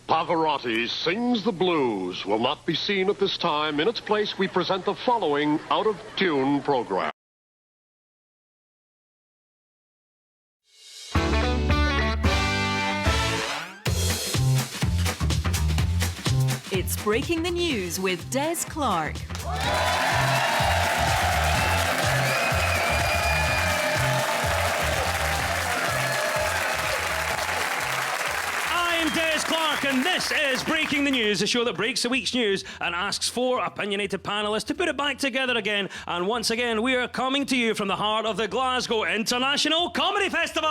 Pavarotti Sings the Blues will not be seen at this time. In its place, we present the following out-of-tune program. It's Breaking the News with Des Clarke. I'm Des Clarke, and this is Breaking the News, a show that breaks the week's news and asks four opinionated panellists to put it back together again. And once again, we are coming to you from the heart of the Glasgow International Comedy Festival.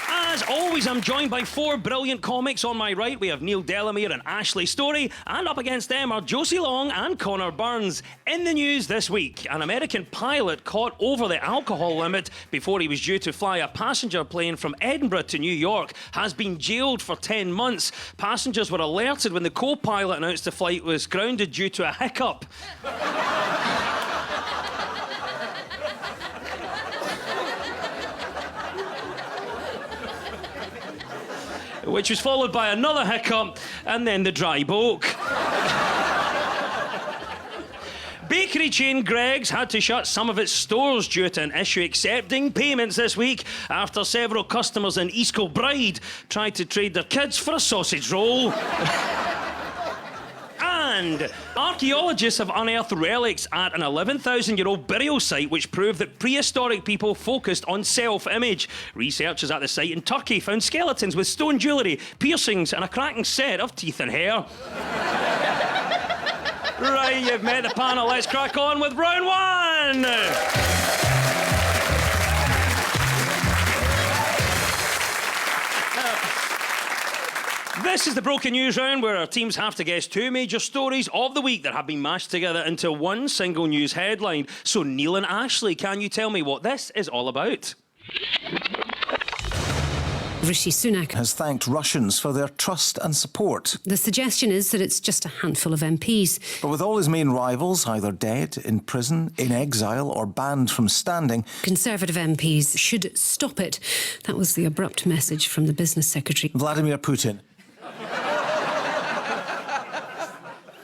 As always, I'm joined by four brilliant comics. On my right, we have Neil Delamere and Ashley Storey, and up against them are Josie Long and Connor Burns. In the news this week, an American pilot caught over the alcohol limit before he was due to fly a passenger plane from Edinburgh to New York has been jailed for 10 months. Passengers were alerted when the co-pilot announced the flight was grounded due to a hiccup. Which was followed by another hiccup, and then the dry bulk. Bakery chain Greggs had to shut some of its stores due to an issue accepting payments this week after several customers in East Kilbride tried to trade their kids for a sausage roll. And archaeologists have unearthed relics at an 11,000-year-old burial site which prove that prehistoric people focused on self-image. Researchers at the site in Turkey found skeletons with stone jewellery, piercings and a cracking set of teeth and hair. Right, you've met the panel. Let's crack on with round one. This is the Broken News round, where our teams have to guess two major stories of the week that have been mashed together into one single news headline. So, Neil and Ashley, can you tell me what this is all about? Rishi Sunak has thanked Russians for their trust and support. The suggestion is that it's just a handful of MPs. But with all his main rivals either dead, in prison, in exile or banned from standing, Conservative MPs should stop it. That was the abrupt message from the Business Secretary. Vladimir Putin.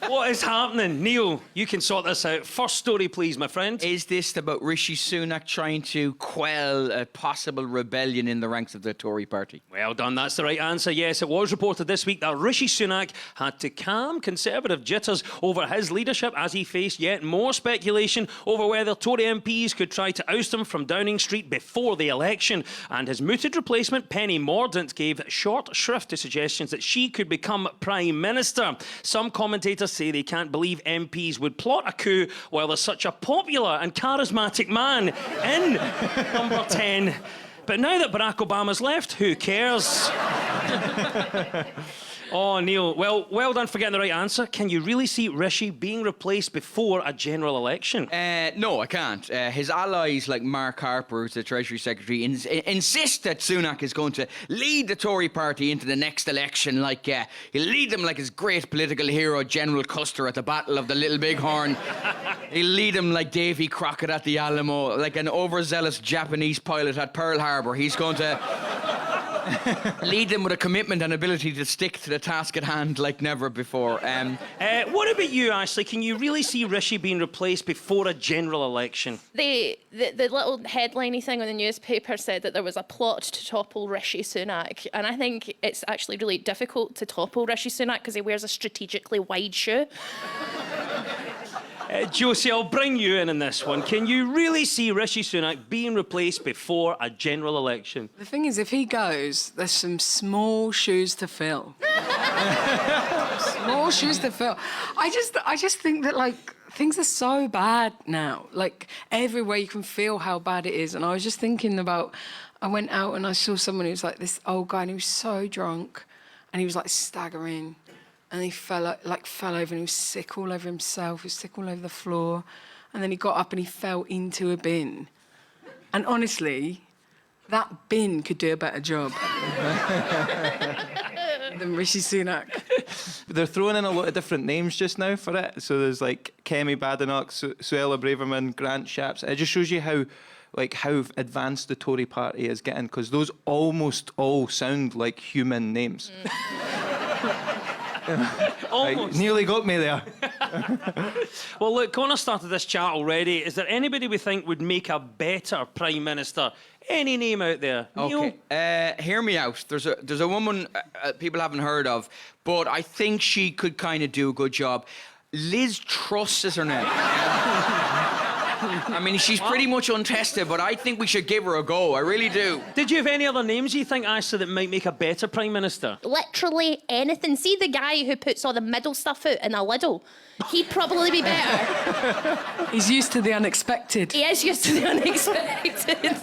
What is happening? Neil, you can sort this out. First story, please, my friend. Is this about Rishi Sunak trying to quell a possible rebellion in the ranks of the Tory party? Well done, that's the right answer. Yes, it was reported this week that Rishi Sunak had to calm Conservative jitters over his leadership as he faced yet more speculation over whether Tory MPs could try to oust him from Downing Street before the election. And his mooted replacement, Penny Mordaunt, gave short shrift to suggestions that she could become Prime Minister. Some commentators say they can't believe MPs would plot a coup while there's such a popular and charismatic man in number 10. But now that Barack Obama's left, who cares? Oh, Neil, well done for getting the right answer. Can you really see Rishi being replaced before a general election? No, I can't. His allies, like Mark Harper, who's the Treasury Secretary, insist that Sunak is going to lead the Tory party into the next election. He'll lead them like his great political hero, General Custer, at the Battle of the Little Bighorn. He'll lead them like Davy Crockett at the Alamo, like an overzealous Japanese pilot at Pearl Harbor. He's going to lead them with a commitment and ability to stick to the task at hand like never before. What about you, Ashley? Can you really see Rishi being replaced before a general election? The little headliney thing on the newspaper said that there was a plot to topple Rishi Sunak, and I think it's actually really difficult to topple Rishi Sunak because he wears a strategically wide shoe. Josie, I'll bring you in this one. Can you really see Rishi Sunak being replaced before a general election? The thing is, if he goes, there's some small shoes to fill. Small shoes to fill. I just think that, things are so bad now. Everywhere you can feel how bad it is. And I was just thinking about, I went out and I saw someone who was this old guy, and he was so drunk, and he was staggering. And he fell over, and he was sick all over himself. He was sick all over the floor. And then he got up and he fell into a bin. And honestly, that bin could do a better job than Rishi Sunak. They're throwing in a lot of different names just now for it. So there's Kemi Badenoch, Suella Braverman, Grant Shapps. It just shows you how like how advanced the Tory party is getting, because those almost all sound like human names. Almost. Nearly got me there. Well, look, Connor started this chat already. Is there anybody we think would make a better Prime Minister? Any name out there? Neil? Okay, hear me out. There's a woman people haven't heard of, but I think she could kind of do a good job. Liz Truss is her name. I mean, she's pretty much untested, but I think we should give her a go. I really do. Did you have any other names you think, Ashley, that might make a better Prime Minister? Literally anything. See the guy who puts all the middle stuff out in a Lidl? He'd probably be better. He's used to the unexpected. He is used to the unexpected.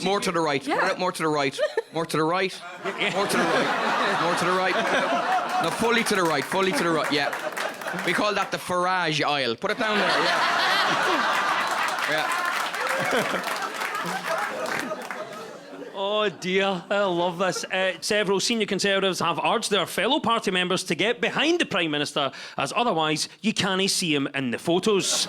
More to the right. Yeah. More to the right. More to the right. More to the right. More to the right. No, fully to the right. Fully to the right. Yeah. We call that the Farage aisle. Put it down there. Yeah. Oh dear, I love this. Several senior Conservatives have urged their fellow party members to get behind the Prime Minister, as otherwise you can't see him in the photos.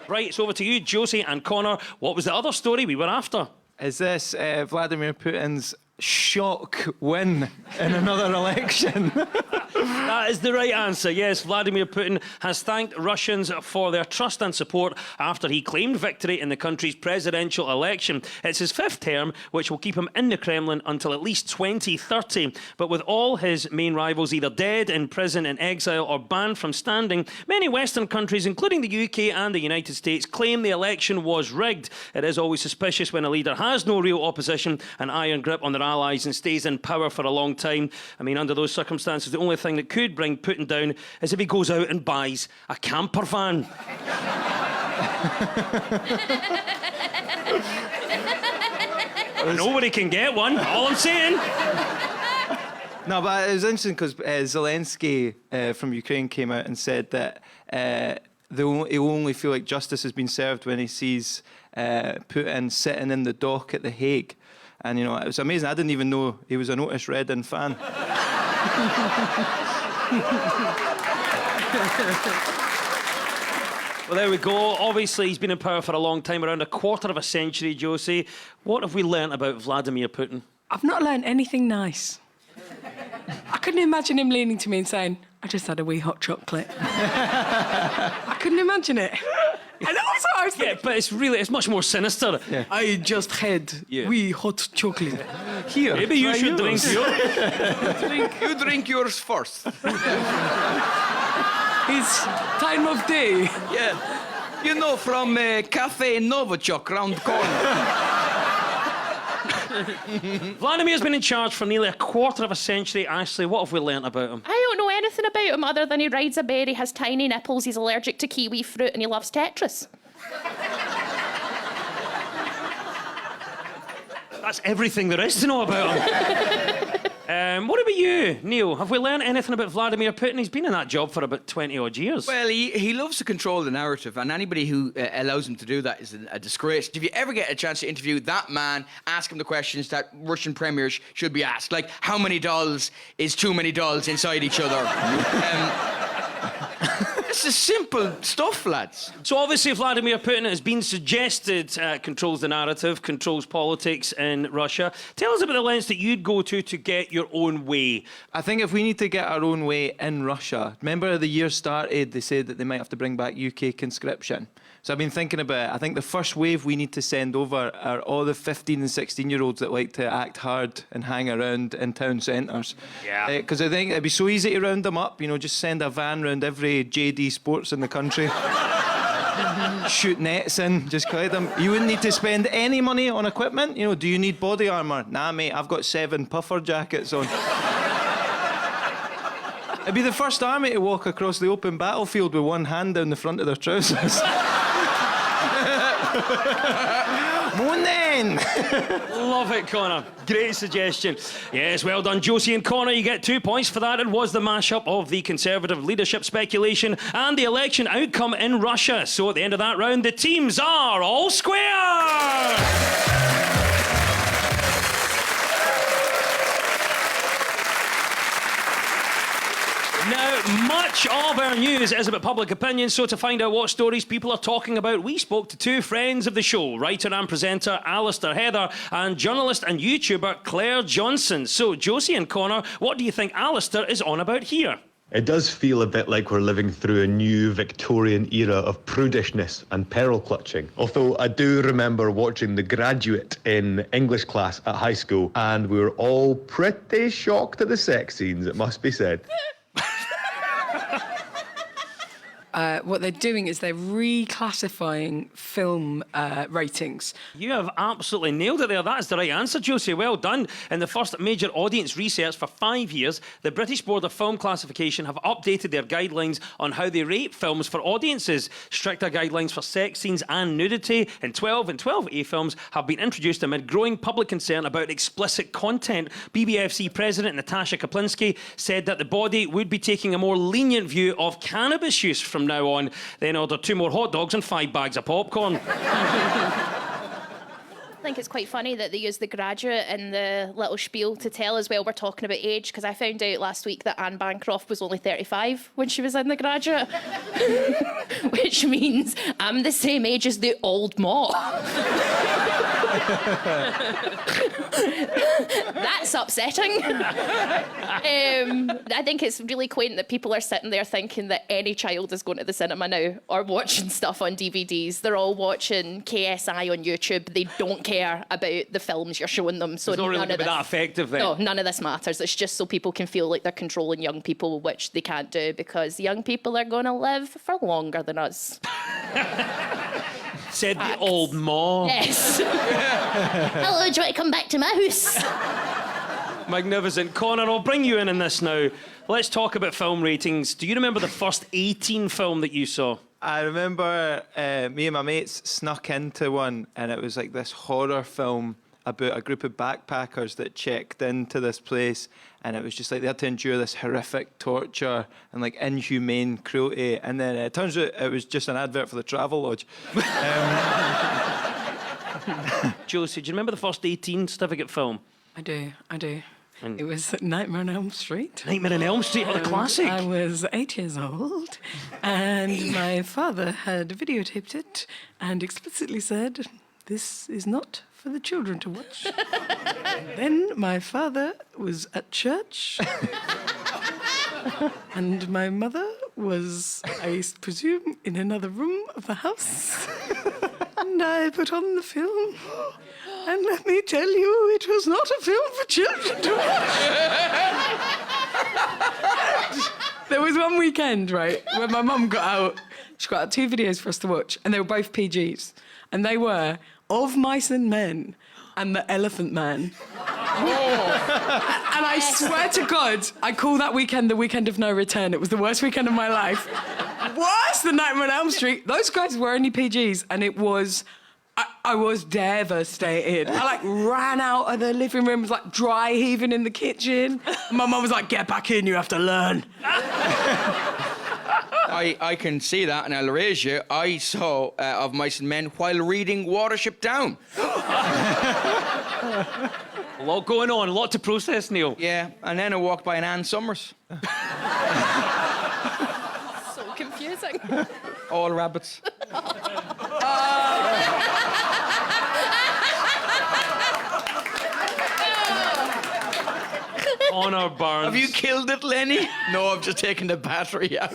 Right, it's over to you, Josie and Connor. What was the other story we were after? Is this Vladimir Putin's shock win in another election? That is the right answer. Yes, Vladimir Putin has thanked Russians for their trust and support after he claimed victory in the country's presidential election. It's his 5th term, which will keep him in the Kremlin until at least 2030. But with all his main rivals either dead, in prison, in exile, or banned from standing, many Western countries, including the UK and the United States, claim the election was rigged. It is always suspicious when a leader has no real opposition, an iron grip on their allies, and stays in power for a long time. I mean, under those circumstances, the only thing that could bring Putin down is if he goes out and buys a camper van. Nobody can get one, all I'm saying. No, but it was interesting because Zelensky from Ukraine came out and said that he'll only feel like justice has been served when he sees Putin sitting in the dock at The Hague. And, you know, it was amazing. I didn't even know he was an Otis Redding fan. Well, there we go. Obviously, he's been in power for a long time, around a quarter of a century, Josie. What have we learnt about Vladimir Putin? I've not learned anything nice. I couldn't imagine him leaning to me and saying, I just had a wee hot chocolate. I couldn't imagine it. And also I was thinking, Yeah, but it's much more sinister. Yeah. I just had wee hot chocolate. Here, Maybe you try should yours. drink yours. You drink yours first. It's time of day. Yeah. You know, from Cafe Novichok round the corner. Vladimir's been in charge for nearly a quarter of a century. Ashley, what have we learnt about him? I don't know anything about him other than he rides a berry, has tiny nipples, he's allergic to kiwi fruit, and he loves Tetris. That's everything there is to know about him. What about you, Neil? Have we learned anything about Vladimir Putin? He's been in that job for about 20 odd years. Well, he loves to control the narrative, and anybody who allows him to do that is a disgrace. If you ever get a chance to interview that man, ask him the questions that Russian premiers should be asked, like how many dolls is too many dolls inside each other? This is simple stuff, lads. So obviously Vladimir Putin has been suggested controls the narrative, controls politics in Russia. Tell us about the lens that you'd go to get your own way. I think if we need to get our own way in Russia, remember the year started, they said that they might have to bring back UK conscription. So I've been thinking about it. I think the first wave we need to send over are all the 15 and 16-year-olds that like to act hard and hang around in town centres. Yeah. Because I think it'd be so easy to round them up, you know, just send a van round every JD Sports in the country. Shoot nets in, just collect them. You wouldn't need to spend any money on equipment. You know, do you need body armour? Nah, mate, I've got 7 puffer jackets on. It'd be the first army to walk across the open battlefield with one hand down the front of their trousers. Morning! Love it, Connor. Great suggestion. Yes, well done, Josie and Connor. You get 2 points for that. It was the mashup of the Conservative leadership speculation and the election outcome in Russia. So at the end of that round, the teams are all square! Much of our news is about public opinion, so to find out what stories people are talking about, we spoke to two friends of the show, writer and presenter Alistair Heather and journalist and YouTuber Claire Johnson. So, Josie and Connor, what do you think Alistair is on about here? It does feel a bit like we're living through a new Victorian era of prudishness and pearl clutching. Although I do remember watching The Graduate in English class at high school, and we were all pretty shocked at the sex scenes, it must be said. What they're doing is they're reclassifying film ratings. You have absolutely nailed it there. That is the right answer, Josie. Well done. In the first major audience research for 5 years, the British Board of Film Classification have updated their guidelines on how they rate films for audiences. Stricter guidelines for sex scenes and nudity in 12 and 12A films have been introduced amid growing public concern about explicit content. BBFC President Natasha Kaplinsky said that the body would be taking a more lenient view of cannabis use from now on. Then ordered 2 more hot dogs and 5 bags of popcorn. I think it's quite funny that they use The Graduate in the little spiel to tell as well we're talking about age, because I found out last week that Anne Bancroft was only 35 when she was in The Graduate. Which means I'm the same age as the old ma. That's upsetting. I think it's really quaint that people are sitting there thinking that any child is going to the cinema now or watching stuff on DVDs. They're all watching KSI on YouTube. They don't care about the films you're showing them. So it's not really none of this, that effective then. No, none of this matters. It's just so people can feel like they're controlling young people, which they can't do because young people are going to live for longer than us. Said the old ma. Yes. Hello, do you want to come back to my house? Magnificent. Connor, I'll bring you in this now. Let's talk about film ratings. Do you remember the first 18 film that you saw? I remember me and my mates snuck into one, and it was like this horror film about a group of backpackers that checked into this place, and it was just like they had to endure this horrific torture and like inhumane cruelty, and then it turns out it was just an advert for the Travelodge. Josie, do you remember the first 18 certificate film? I do. It was Nightmare on Elm Street. Nightmare on Elm Street, what a classic. I was 8 years old, and my father had videotaped it and explicitly said, "This is not for the children to watch." Then my father was at church, and my mother was, I presume, in another room of the house. And I put on the film, and let me tell you, it was not a film for children to watch. There was one weekend, right, when my mum got out, she got out 2 videos for us to watch, and they were both PGs. And they were Of Mice and Men and The Elephant Man. And I swear to God, I call that weekend the weekend of no return. It was the worst weekend of my life. Worse than Nightmare on Elm Street. Those guys were only PGs, and it was... I was devastated. I like ran out of the living room, was like dry heaving in the kitchen. And my mum was like, "Get back in, you have to learn." I can see that, and I'll raise you. I saw Of Mice and Men while reading Watership Down. A lot going on, a lot to process, Neil. Yeah, and then I walked by an Ann Summers. So confusing. All rabbits. Honor Barnes. Have you killed it, Lenny? No, I've just taken the battery out.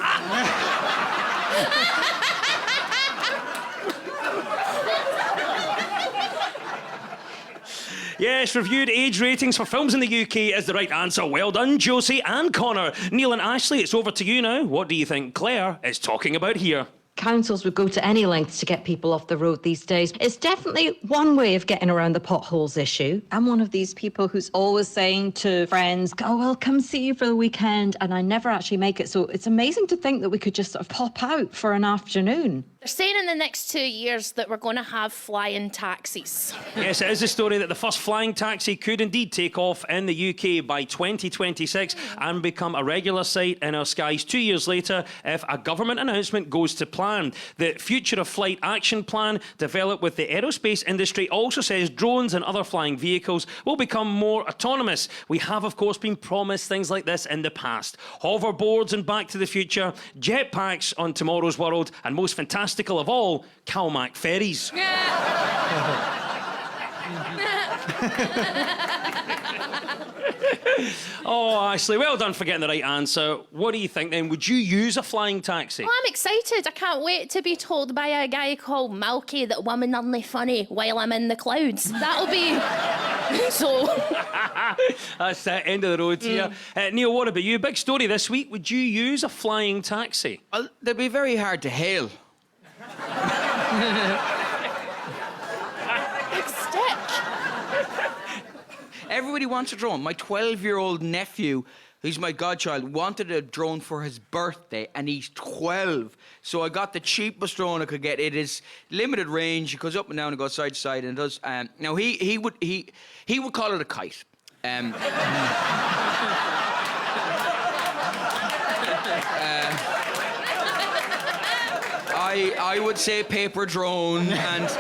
Yes, reviewed age ratings for films in the UK is the right answer. Well done, Josie and Connor. Neil and Ashley, it's over to you now. What do you think Claire is talking about here? Councils would go to any lengths to get people off the road these days. It's definitely one way of getting around the potholes issue. I'm one of these people who's always saying to friends, "Oh, well, come see you for the weekend," and I never actually make it. So it's amazing to think that we could just sort of pop out for an afternoon. They're saying in the next 2 years that we're going to have flying taxis. Yes, it is a story that the first flying taxi could indeed take off in the UK by 2026 and become a regular sight in our skies 2 years later if a government announcement goes to plan. The Future of Flight Action Plan, developed with the aerospace industry, also says drones and other flying vehicles will become more autonomous. We have, of course, been promised things like this in the past. Hoverboards and Back to the Future, jetpacks on Tomorrow's World, and most fantastical of all, Calmac ferries. Oh, Ashley, well done for getting the right answer. What do you think then? Would you use a flying taxi? Well, I'm excited. I can't wait to be told by a guy called Malky that women aren't funny while I'm in the clouds. That'll be... so... That's the end of the road here. Neil, what about you? Big story this week. Would you use a flying taxi? Well, they'd be very hard to hail. Big stick. Everybody wants a drone. My 12-year-old nephew, who's my godchild, wanted a drone for his birthday, and he's 12. So I got the cheapest drone I could get. It is limited range. It goes up and down and goes side to side, and does. Now he would call it a kite. I would say paper drone, and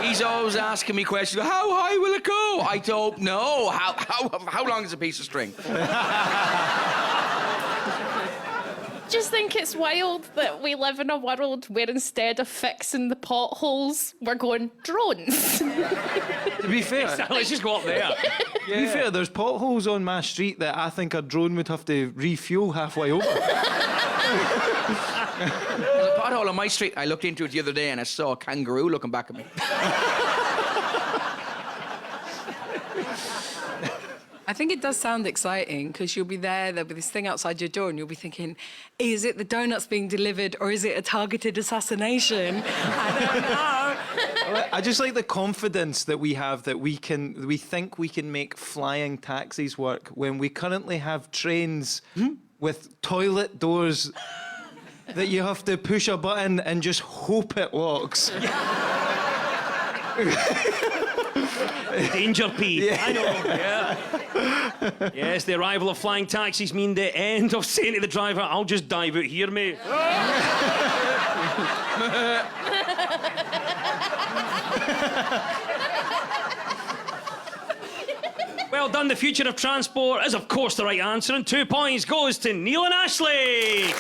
he's always asking me questions. How high will it go? I don't know. How long is a piece of string? Just think it's wild that we live in a world where instead of fixing the potholes, we're going drones. To be fair, Let's just go up there. to be fair, there's potholes on my street that I think a drone would have to refuel halfway over. There's a pothole on my street. I looked into it the other day and I saw a kangaroo looking back at me. I think it does sound exciting because you'll be there'll be this thing outside your door and you'll be thinking, is it the donuts being delivered or is it a targeted assassination? I don't know. I just like the confidence that we have that we think we can make flying taxis work when we currently have trains with toilet doors that you have to push a button and just hope it locks. Danger P. Yeah. I know, yeah. Yes, the arrival of flying taxis mean the end of saying to the driver, I'll just dive out here, mate. Well done. The future of transport is, of course, the right answer, and 2 points goes to Neil and Ashley.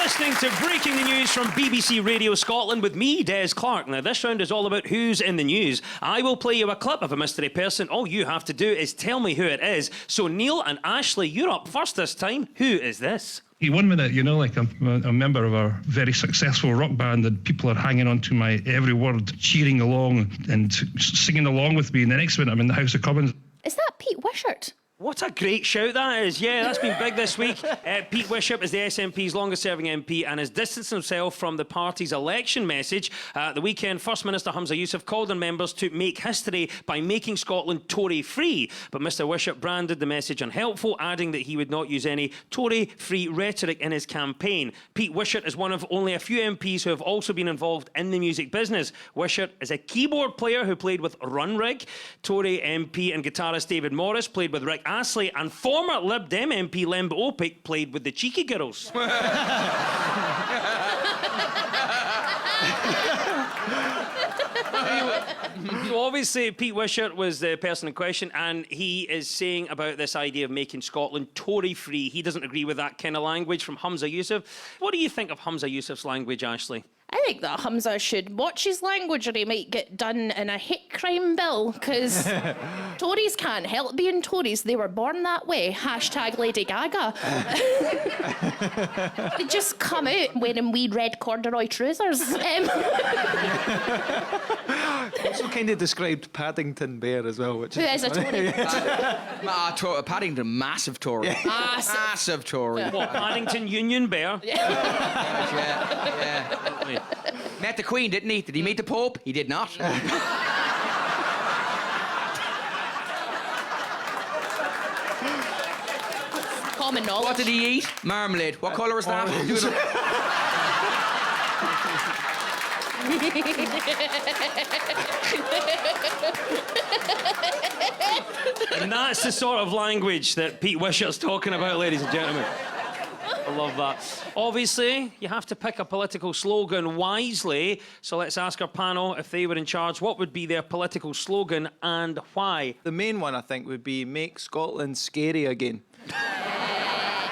Listening to Breaking the News from BBC Radio Scotland with me, Des Clarke. Now, this round is all about who's in the news. I will play you a clip of a mystery person. All you have to do is tell me who it is. So, Neil and Ashley, you're up first this time. Who is this? 1 minute, you know, like I'm a member of a very successful rock band and people are hanging on to my every word, cheering along and singing along with me. And the next minute, I'm in the House of Commons. Is that Pete Wishart? What a great shout that is. Yeah, that's been big this week. Pete Wishart is the SNP's longest-serving MP and has distanced himself from the party's election message. At the weekend, First Minister Humza Yousaf called on members to make history by making Scotland Tory-free. But Mr Wishart branded the message unhelpful, adding that he would not use any Tory-free rhetoric in his campaign. Pete Wishart is one of only a few MPs who have also been involved in the music business. Wishart is a keyboard player who played with Runrig. Tory MP and guitarist David Morris played with Rick Astley, and former Lib Dem MP Lemba Opic played with the Cheeky Girls. So obviously Pete Wishart was the person in question, and he is saying about this idea of making Scotland Tory-free. He doesn't agree with that kind of language from Humza Yousaf. What do you think of Humza Yousaf's language, Ashley? I think that Humza should watch his language or he might get done in a hate crime bill, because Tories can't help being Tories. They were born that way. # Lady Gaga. They just come out wearing wee red corduroy trousers. Also kind of described Paddington Bear as well, which Who is a Tory? Paddington, massive Tory. Yeah. Massive Tory. What, Paddington Union Bear? Yeah. Met the Queen, didn't he? Did he meet the Pope? He did not. common knowledge. What did he eat? Marmalade. What colour was that? And that's the sort of language that Pete Wishart's talking about, ladies and gentlemen. I love that. Obviously, you have to pick a political slogan wisely. So let's ask our panel, if they were in charge, what would be their political slogan and why? The main one, I think, would be make Scotland scary again.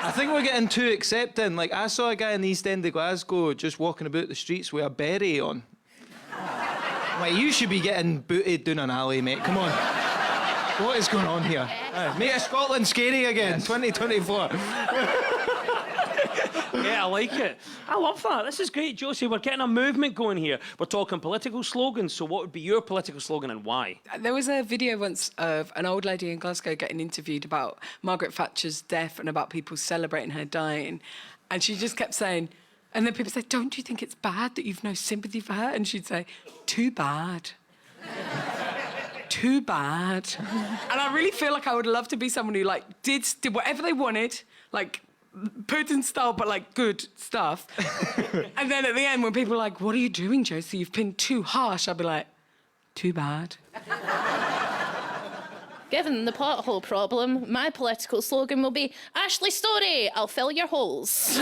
I think we're getting too accepting. Like, I saw a guy in the East End of Glasgow just walking about the streets with a beret on. Like, you should be getting booted down an alley, mate. Come on. What is going on here? Make Scotland scary again, 2024. Yeah, I like it. I love that. This is great, Josie. We're getting a movement going here. We're talking political slogans. So what would be your political slogan and why? There was a video once of an old lady in Glasgow getting interviewed about Margaret Thatcher's death and about people celebrating her dying. And she just kept saying, and then people said, don't you think it's bad that you've no sympathy for her? And she'd say, too bad. Too bad. And I really feel like I would love to be someone who, like, did whatever they wanted, like, Putin style, but like good stuff. And then at the end, when people are like, what are you doing, Josie? You've been too harsh. I'll be like, too bad. Given the pothole problem, my political slogan will be, Ashley Storey, I'll fill your holes.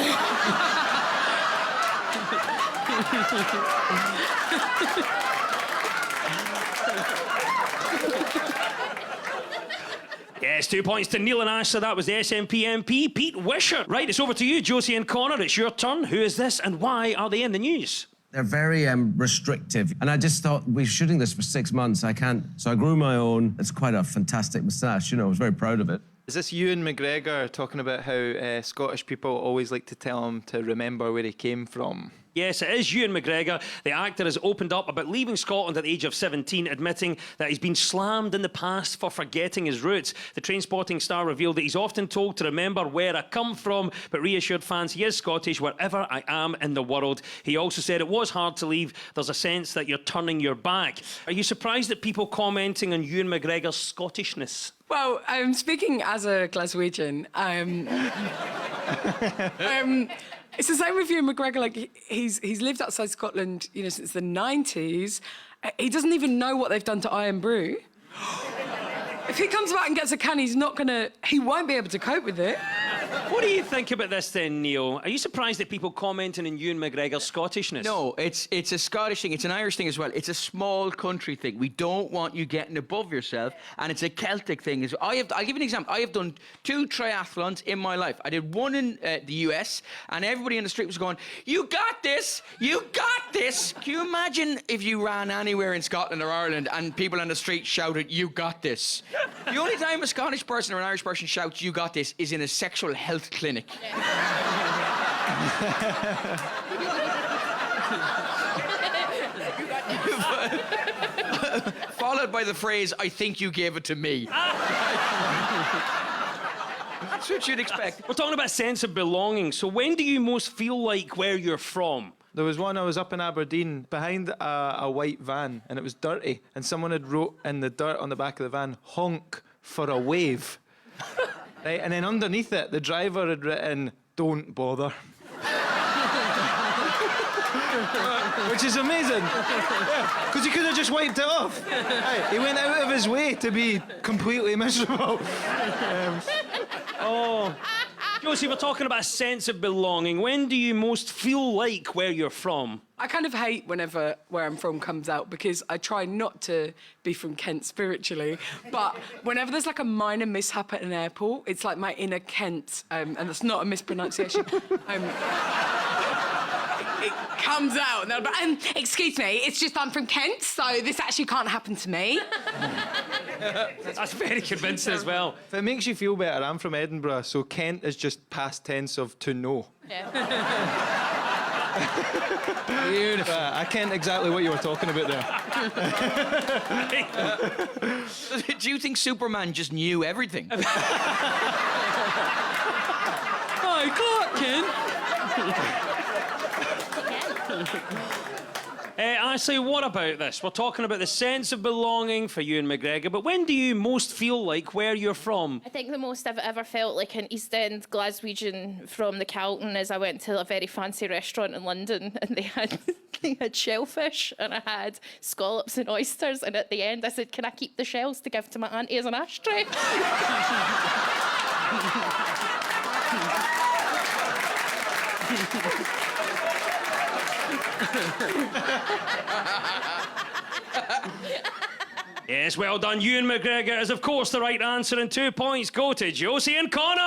Yes, 2 points to Neil and Ashley. That was the SNP MP, Pete Wishart. Right, it's over to you, Josie and Connor. It's your turn. Who is this and why are they in the news? They're very restrictive. And I just thought, we're shooting this for 6 months. I can't... So I grew my own. It's quite a fantastic moustache. You know, I was very proud of it. Is this Ewan McGregor talking about how Scottish people always like to tell him to remember where he came from? Yes, it is Ewan McGregor. The actor has opened up about leaving Scotland at the age of 17, admitting that he's been slammed in the past for forgetting his roots. The Trainspotting star revealed that he's often told to remember where I come from, but reassured fans he is Scottish wherever I am in the world. He also said it was hard to leave. There's a sense that you're turning your back. Are you surprised at people commenting on Ewan McGregor's Scottishness? Well, speaking as a Glaswegian, it's the same with Ewan McGregor. Like, he's lived outside Scotland, you know, since the 90s. He doesn't even know what they've done to Iron Brew. If he comes back and gets a can, he won't be able to cope with it. What do you think about this then, Neil? Are you surprised at people commenting on Ewan McGregor's Scottishness? No, it's a Scottish thing. It's an Irish thing as well. It's a small country thing. We don't want you getting above yourself, and it's a Celtic thing. I'll give you an example. I have done 2 triathlons in my life. I did one in the US, and everybody in the street was going, "You got this! You got this!" Can you imagine if you ran anywhere in Scotland or Ireland and people on the street shouted, "You got this"? The only time a Scottish person or an Irish person shouts, "You got this," is in a sexual health clinic. Followed by the phrase, "I think you gave it to me." That's what you'd expect. We're talking about sense of belonging. So when do you most feel like where you're from? There was one, I was up in Aberdeen behind a white van, and it was dirty, and someone had wrote in the dirt on the back of the van, "honk for a wave." Right, and then underneath it, the driver had written, "don't bother." Which is amazing. Because he could have just wiped it off. Right, he went out of his way to be completely miserable. Josie, we're talking about a sense of belonging. When do you most feel like where you're from? I kind of hate whenever where I'm from comes out, because I try not to be from Kent spiritually, but whenever there's like a minor mishap at an airport, it's like my inner Kent, and that's not a mispronunciation. It comes out, and they'll be, excuse me, it's just I'm from Kent, so this actually can't happen to me. That's very convincing as well. If it makes you feel better, I'm from Edinburgh, so Kent is just past tense of to know. Yeah. Beautiful. I can't exactly what you were talking about there. Do you think Superman just knew everything? Hi, Clark Kent. Ashley, what about this? We're talking about the sense of belonging for Ewan McGregor, but when do you most feel like where you're from? I think the most I've ever felt like an East End Glaswegian from the Carlton is I went to a very fancy restaurant in London and they had shellfish and I had scallops and oysters, and at the end I said, can I keep the shells to give to my auntie as an ashtray? Yes, well done. Ewan McGregor is, of course, the right answer, and 2 points go to Josie and Connor.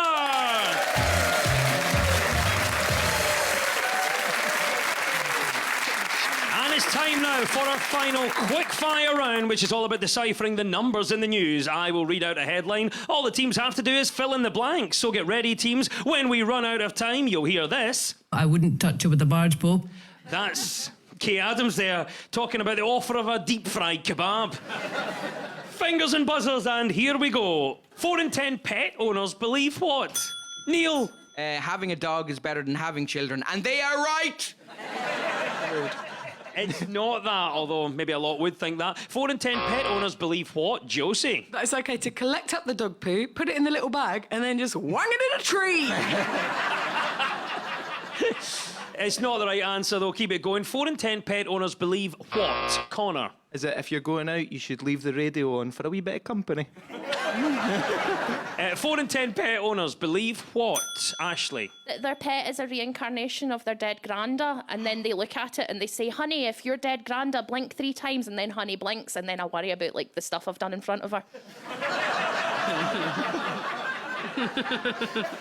And it's time now for our final quick-fire round, which is all about deciphering the numbers in the news. I will read out a headline. All the teams have to do is fill in the blanks. So get ready, teams. When we run out of time, you'll hear this. I wouldn't touch it with a barge pole. That's Kay Adams there, talking about the offer of a deep-fried kebab. Fingers and buzzers, and here we go. 4 in 10 pet owners believe what? Neil? Having a dog is better than having children, and they are right! It's not that, although maybe a lot would think that. 4 in 10 pet owners believe what? Josie? That it's okay to collect up the dog poo, put it in the little bag, and then just wang it in a tree. It's not the right answer, though. Keep it going. 4 in 10 pet owners believe what? Connor? Is it if you're going out, you should leave the radio on for a wee bit of company? 4 in 10 pet owners believe what? Ashley? That their pet is a reincarnation of their dead granda, and then they look at it and they say, honey, if your dead granda, blink 3 times, and then honey blinks, and then I worry about like the stuff I've done in front of her.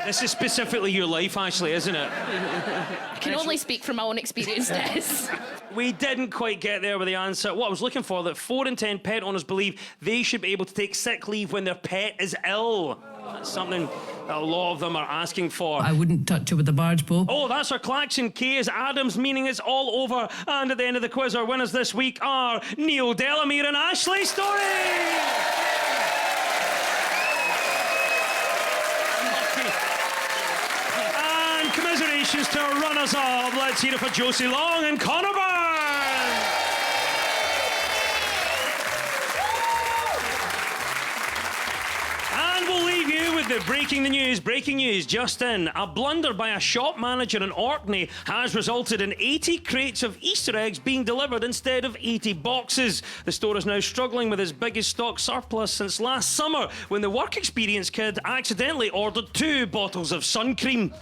This is specifically your life, Ashley, isn't it? I can only speak from my own experience, Des. We didn't quite get there with the answer. What I was looking for, that 4 in 10 pet owners believe they should be able to take sick leave when their pet is ill. That's something that a lot of them are asking for. I wouldn't touch it with a barge pole. Oh, that's our klaxon. K is Adams, meaning it's all over. And at the end of the quiz, our winners this week are Neil Delamere and Ashley Story. Commiserations to our runners-up. Let's hear it for Josie Long and Connor Byrne. And we'll leave you with the breaking news. Breaking news just in. A blunder by a shop manager in Orkney has resulted in 80 crates of Easter eggs being delivered instead of 80 boxes. The store is now struggling with its biggest stock surplus since last summer, when the work experience kid accidentally ordered 2 bottles of sun cream.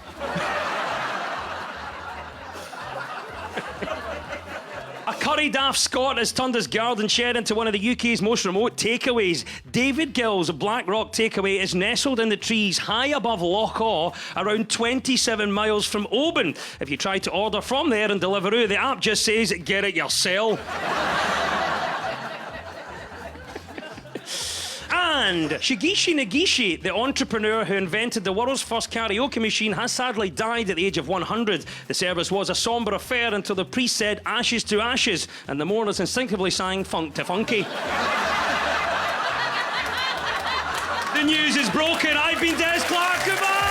A curry daft Scot has turned his garden shed into one of the UK's most remote takeaways. David Gill's Black Rock Takeaway is nestled in the trees high above Loch Awe, around 27 miles from Oban. If you try to order from there and Deliveroo, the app just says, get it yourself. And Shigeshi Nagishi, the entrepreneur who invented the world's first karaoke machine, has sadly died at the age of 100. The service was a sombre affair until the priest said ashes to ashes, and the mourners instinctively sang funk to funky. The news is broken. I've been Des Clarke. Goodbye!